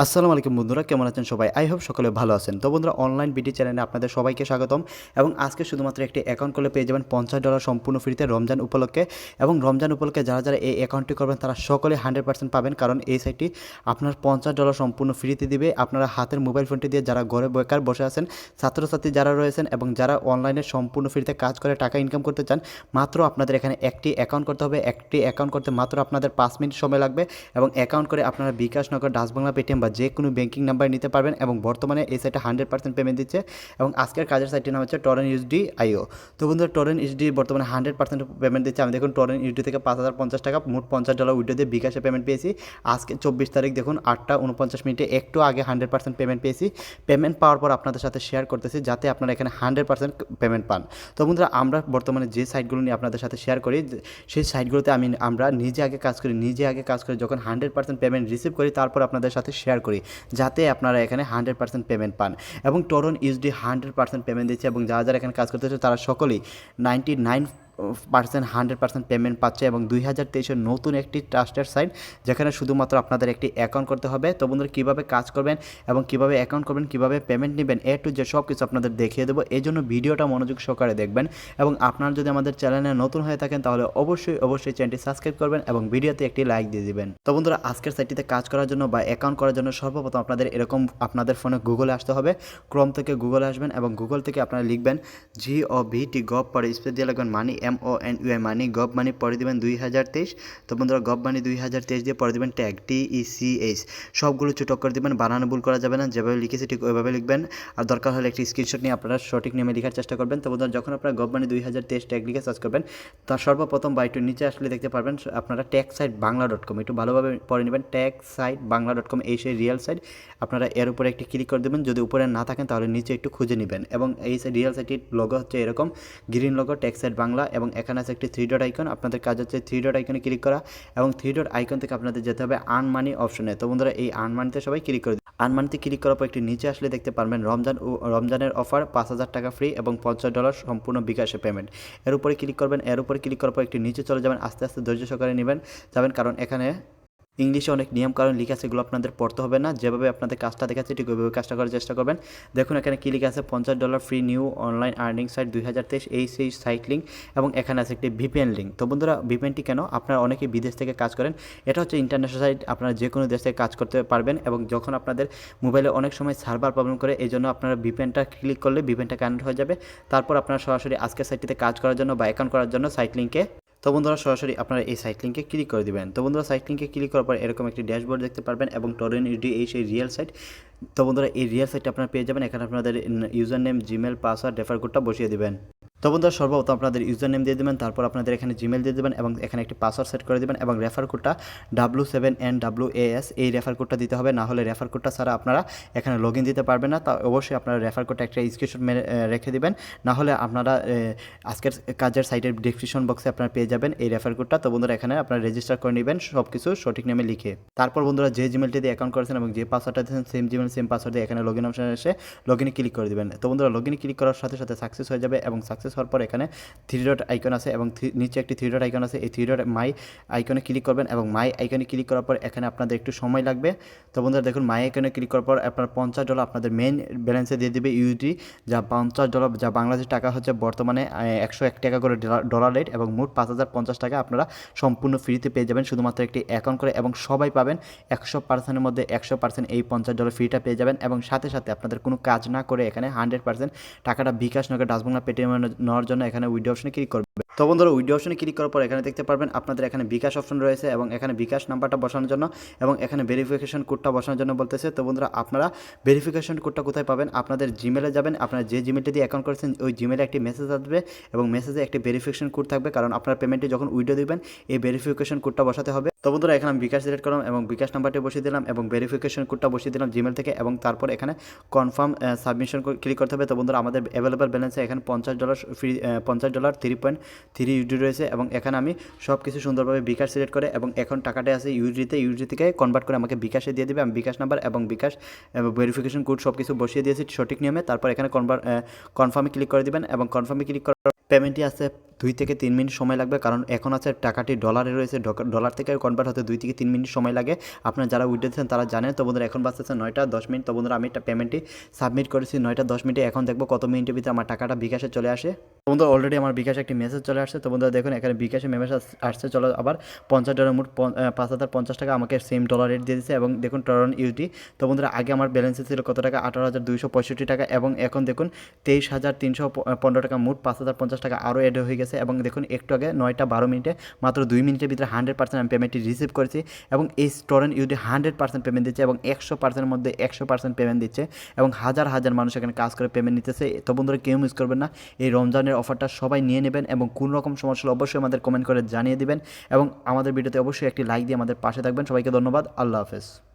আসসালামু আলাইকুম বন্ধুরা, কেমন আছেন সবাই? আই হোপ সকলে ভালো আছেন। তো বন্ধুরা, অনলাইন বিডি চ্যানেলে আপনাদের সবাইকে স্বাগতম। এবং আজকে শুধুমাত্র একটি অ্যাকাউন্ট করলে পেয়ে যাবেন $50 সম্পূর্ণ ফ্রিতে রমজান উপলক্ষে। এবং রমজান উপলক্ষে যারা এই অ্যাকাউন্টটি করবেন তারা সকলে 100% পাবেন, কারণ এই সাইটটি আপনার $50 সম্পূর্ণ ফ্রিতে দিবে। আপনারা হাতের মোবাইল ফোনটি দিয়ে যারা ঘরে বেকার বসে আছেন, ছাত্রছাত্রী যারা রয়েছেন এবং যারা অনলাইনে সম্পূর্ণ ফ্রিতে কাজ করে টাকা ইনকাম করতে চান, মাত্র আপনাদের এখানে একটি অ্যাকাউন্ট করতে হবে। একটি অ্যাকাউন্ট করতে মাত্র আপনাদের 5 মিনিট সময় লাগবে এবং অ্যাকাউন্ট করে আপনারা বিকাশ, নগদ, ডাচ বাংলা, পেটিএম বা যে কোনো ব্যাংকিং নাম্বার নিতে পারবেন। এবং বর্তমানে এই সাইটে 100% পেমেন্ট দিচ্ছে। এবং আজকের কাজের সাইটটির নাম হচ্ছে টরেন্ট ইউএসডি আইও। তো বন্ধুরা, টরেন্ট ইউএসডি বর্তমানে 100% পেমেন্ট দিচ্ছে। আমি দেখুন টরেন্ট ইউএসডি থেকে 5050 টাকা মোট $50 উইড্রো দিয়ে বিকাশে পেমেন্ট পেয়েছি। আজকে 24 তারিখ দেখুন 8টা 49 মিনিটে একটু আগে 100% পেমেন্ট পেয়েছি। পেমেন্ট পাওয়ার পর আপনাদের সাথে শেয়ার করতেছি যাতে আপনারা এখানে 100% পেমেন্ট পান। তো বন্ধুরা, আমরা বর্তমানে যে সাইটগুলো নিয়ে আপনাদের সাথে শেয়ার করি, সেই সাইটগুলোতে আমরা নিজে আগে কাজ করি যখন 100% পেমেন্ট রিসিভ করি, তারপর আপনাদের সাথে শেয়ার করি যাতে আপনারা এখানে 100% পেমেন্ট পান। এবং টরেন্ট ইউএসডি 100% পেমেন্ট দিচ্ছে এবং যারা এখানে কাজ করতেছে তারা সকলেই 100% পেমেন্ট পাচ্ছে। এবং 2023-এর নতুন একটি ট্রাস্টেড সাইট যেখানে শুধুমাত্র আপনাদের একটি অ্যাকাউন্ট করতে হবে। তো বন্ধুরা, কীভাবে কাজ করবেন এবং কীভাবে অ্যাকাউন্ট করবেন, কীভাবে পেমেন্ট নেবেন, এ টু জেড সব কিছু আপনাদের দেখিয়ে দেবো। এই জন্য ভিডিওটা মনোযোগ সহকারে দেখবেন। এবং আপনারা যদি আমাদের চ্যানেলে নতুন হয়ে থাকেন তাহলে অবশ্যই চ্যানেলটি সাবস্ক্রাইব করবেন এবং ভিডিওতে একটি লাইক দিয়ে দিবেন। তো বন্ধুরা, আজকের সাইটটিতে কাজ করার জন্য বা অ্যাকাউন্ট করার জন্য সর্বপ্রথম আপনাদের এরকম আপনাদের ফোনে গুগলে আসতে হবে। ক্রোম থেকে গুগলে আসবেন এবং গুগল থেকে আপনারা লিখবেন GOVT গভ, পরে স্পেস দিয়ে লিখবেন মানি MONEY মানি, গভ মানি, পরে দেবেন 2023। তো বন্ধুরা, গভ মানি 2023 দিয়ে পরে দেবেন ট্যাগ TECH, সবগুলো ছোট করে দেবেন, বানানো ভুল করা যাবে না, যেভাবে লিখেছি ঠিক ওইভাবে লিখবেন। আর দরকার হলে একটি স্ক্রিনশট নিয়ে আপনারা সঠিক নেমে লেখার চেষ্টা করবেন। তো বন্ধুরা, যখন আপনারা গভ মানি 2023 ট্যাগ লিখে সার্চ করবেন, তার সর্বপ্রথম বা একটু নিচে আসলে দেখতে পারবেন আপনারা taxsitebangla.com, একটু ভালোভাবে পড়ে নেবেন। taxsitebangla.com এই সেই রিয়েল সাইট। আপনারা এর উপরে একটি ক্লিক করে দেবেন। যদি উপরে না থাকেন তাহলে নিচে একটু খুঁজে নেবেন। এবং এই রিয়েল সাইটটির লোগো হচ্ছে এরকম গ্রিন লোগো, ট্যাক্সাইট বাংলা। এবং এখানে আছে একটি 3 ডট আইকন। আপনাদের কাজ হচ্ছে 3 ডট আইকনে ক্লিক করা এবং 3 ডট আইকন থেকে আপনাদের যেতে হবে আর্ন মানি অপশনে। তো বন্ধুরা, এই আর্ন মানিতে সবাই ক্লিক করে আর্ন মানিতে ক্লিক করার পর একটি নিচে আসলে দেখতে পারবেন রমজানের অফার 5000 টাকা ফ্রি এবং $50 সম্পূর্ণ বিকাশে পেমেন্ট। এর উপরে ক্লিক করবেন। এর উপরে ক্লিক করার পর একটি নিচে চলে যাবেন, আস্তে আস্তে ধৈর্য সহকারে যাবেন, কারণ এখানে ইংলিশে অনেক নিয়ম কারণ লিখা আছে, এগুলো আপনাদের পড়তে হবে না। যেভাবে আপনাদের কাজটা দেখাচ্ছে ঠিক ওইভাবে কাজটা করার চেষ্টা করবেন। দেখুন এখানে কি লিখা আছে, $50 free new online earning site 2023, এই সেই সাইট লিঙ্ক। এবং এখানে আছে একটি ভিপিএন লিঙ্ক। তো বন্ধুরা, ভিপিএনটি কেন? আপনারা অনেকেই বিদেশ থেকে কাজ করেন, এটা হচ্ছে ইন্টারন্যাশনাল সাইট, আপনারা যে কোনো দেশ থেকে কাজ করতে পারবেন। এবং যখন আপনাদের মোবাইলে অনেক সময় সার্ভার প্রবলেম করে, এই জন্য আপনারা ভিপিএনটা ক্লিক করলে ভিপিএনটা কানেক্ট হয়ে যাবে। তারপর আপনারা সরাসরি আজকের সাইটটিতে কাজ করার জন্য বা অ্যাকাউন্ট করার জন্য সাইট লিঙ্কে, তো বন্ধুরা, সরাসরি আপনারা এই সাইট লিঙ্কে ক্লিক করে দিবেন। তো বন্ধুরা, সাইট লিঙ্কে ক্লিক করার পর এরকম একটি ড্যাশবোর্ড দেখতে পারবেন এবং টরেন্ট ইউএসডি এই সেই রিয়েল সাইট। তো বন্ধুরা, এই রিয়েল সাইটটা আপনারা পেয়ে যাবেন। এখানে আপনাদের user name, Gmail, password, refer কোডটা বসিয়ে দিবেন। তো বন্ধুরা, সর্বপ্রথম আপনাদের ইউজার নেম দিয়ে দেবেন, তারপর আপনাদের এখানে জিমেল দিয়ে দেবেন এবং এখানে একটি পাসওয়ার্ড সেট করে দেবেন। এবং রেফার কোডটা W7NWAS এই রেফার কোডটা দিতে হবে, না হলে রেফার কোডটা ছাড়া আপনারা এখানে লগ ইন দিতে পারবেন না। তা অবশ্যই আপনারা রেফার কোডটা একটা স্ক্রিনশট রেখে দিবেন, না হলে আপনারা আজকের কাজের সাইটের ডিসক্রিপশন বক্সে আপনারা পেয়ে যাবেন এই রেফার কোডটা। তো বন্ধুরা, এখানে আপনারা রেজিস্টার করে নেবেন সব কিছু সঠিক নামে লিখে। তারপর বন্ধুরা, যে জিমেলটি দিয়ে অ্যাকাউন্ট করেছেন এবং যে পাসওয়ার্ডটা দিয়েছেন সেম জিমেল সেম পাসওয়ার্ড দিয়ে এখানে লগ ইন অপশনে এসে লগ ইনে ক্লিক করে দেবেন। তো বন্ধুরা, লগ ইনে ক্লিক করার সাথে সাথে সাকসেস হয়ে যাবে। এবং সাকসেস হওয়ার পর এখানে 3 ডট আইকন আছে এবং নিচে একটি 3 ডট আইকন আছে। এই 3 ডট মাই আইকনে ক্লিক করবেন এবং মাই আইকনে ক্লিক করার পর এখানে আপনাদের একটু সময় লাগবে। তো বন্ধুরা, দেখুন মাই আইকনে ক্লিক করার পর আপনার $50 আপনাদের মেইন ব্যালেন্সে দিয়ে দেবে ইউএসডি, যা $50, যা বাংলাদেশি টাকা হচ্ছে বর্তমানে 101 টাকা করে ডলার রেট। এবং মোট 5050 টাকা আপনারা সম্পূর্ণ ফ্রিতে পেয়ে যাবেন শুধুমাত্র একটি অ্যাকাউন্ট করে। এবং সবাই পাবেন 100%-এর মধ্যে 100% এই $50 ফ্রিটা পেয়ে যাবেন। এবং সাথে সাথে আপনাদের কোনো কাজ না করে এখানে 100% টাকাটা বিকাশ, নগদ, ডাচ বাংলা, পেটিএম নেওয়ার জন্য এখানে উইথড্র অপশনে ক্লিক করবে। তো বন্ধুরা, উইথড্র অপশনে ক্লিক করার পর এখানে দেখতে পারবেন আপনাদের এখানে বিকাশ অপশন রয়েছে এবং এখানে বিকাশ নাম্বারটা বসানোর জন্য এবং এখানে ভেরিফিকেশন কোডটা বসানোর জন্য বলতেছে। তো বন্ধুরা, আপনারা ভেরিফিকেশন কোডটা কোথায় পাবেন? আপনাদের জিমেলে যাবেন, আপনারা যে জিমেলটি দিয়ে অ্যাকাউন্ট করেছেন ওই জিমেলে একটি মেসেজ আসবে এবং মেসেজে একটি ভেরিফিকেশন কোড থাকবে, কারণ আপনার পেমেন্টে যখন উইথড্র দিবেন এই ভেরিফিকেশন কোডটা বসাতে হবে। তো বন্ধুরা, এখানে আমি বিকাশ সিলেক্ট করলাম এবং বিকাশ নাম্বারটি বসিয়ে দিলাম এবং ভেরিফিকেশন কোডটা বসিয়ে দিলাম জিমেল থেকে। এবং তারপর এখানে কনফার্ম সাবমিশন ক্লিক করতে হবে। তো বন্ধুরা, আমাদের অ্যাভেলেবল ব্যালেন্সে এখানে $50 ফ্রি, $50 3.3 ইউডি রয়েছে। এবং এখানে আমি সব কিছু সুন্দরভাবে বিকাশ সিলেক্ট করে এবং এখন টাকাটা আছে ইউডি থেকে কনভার্ট করে আমাকে বিকাশে দিয়ে দেবে। আমি বিকাশ নাম্বার এবং বিকাশ ভেরিফিকেশন কোড সব কিছু বসিয়ে দিয়েছি সঠিক নিয়মে। তারপর এখানে কনফার্মে ক্লিক করে দেবেন এবং কনফার্মে ক্লিক করার পেমেন্টটি আসতে 2 থেকে 3 মিনিট সময় লাগবে, কারণ এখন আছে টাকাটি ডলারে রয়েছে, ডলার থেকে কনভার্ট হতে 2 থেকে 3 মিনিট সময় লাগে। আপনারা যারা উইথড্র দিচ্ছেন তারা জানেন। তো বন্ধুরা এখন বাজতেছে 9টা 10 মিনিট। তো বন্ধুরা আমি একটা পেমেন্টটি সাবমিট করেছি 9টা 10 মিনিটে। এখন দেখবো কত মিনিটের ভিতরে আমার টাকাটা বিকাশে চলে আসে। তো বন্ধুরা অলরেডি আমার বিকাশে একটি মেসেজ চলে আসছে। তো বন্ধুরা দেখুন এখানে বিকাশে মেসেজ আসছে, চলো আবার $50 মোট 5,050 টাকা আমাকে সেম ডলার রেট দিয়ে দিচ্ছে। এবং দেখুন টরন ইউটি। তো বন্ধুরা আগে আমার ব্যালেন্সে ছিল কত টাকা, 18,265 টাকা, এবং এখন দেখুন 23,315 টাকা, মোট 5,050 টাকা আরও অ্যাড হয়ে গেছে। এবং দেখুন একটু আগে 9টা 12 মিনিটে মাত্র 2 মিনিটের ভিতরে 100% আমি পেমেন্টটি রিসিভ করেছি। এবং এই টরেন্ট ইউটি 100% পেমেন্ট দিচ্ছে, এবং 100%-এর মধ্যে 100% পেমেন্ট দিচ্ছে, এবং হাজার হাজার মানুষ এখানে কাজ করে পেমেন্ট নিতেছে। তো বন্ধুরা কেউ মিস করবেন না, এই রমজানের অফারটা সবাই নিয়ে নেবেন, এবং কোনো রকম সমস্যা হলে অবশ্যই আমাদের কমেন্ট করে জানিয়ে দিবেন, এবং আমাদের ভিডিওতে অবশ্যই একটি লাইক দিয়ে আমাদের পাশে থাকবেন। সবাইকে ধন্যবাদ, আল্লাহ হাফেজ।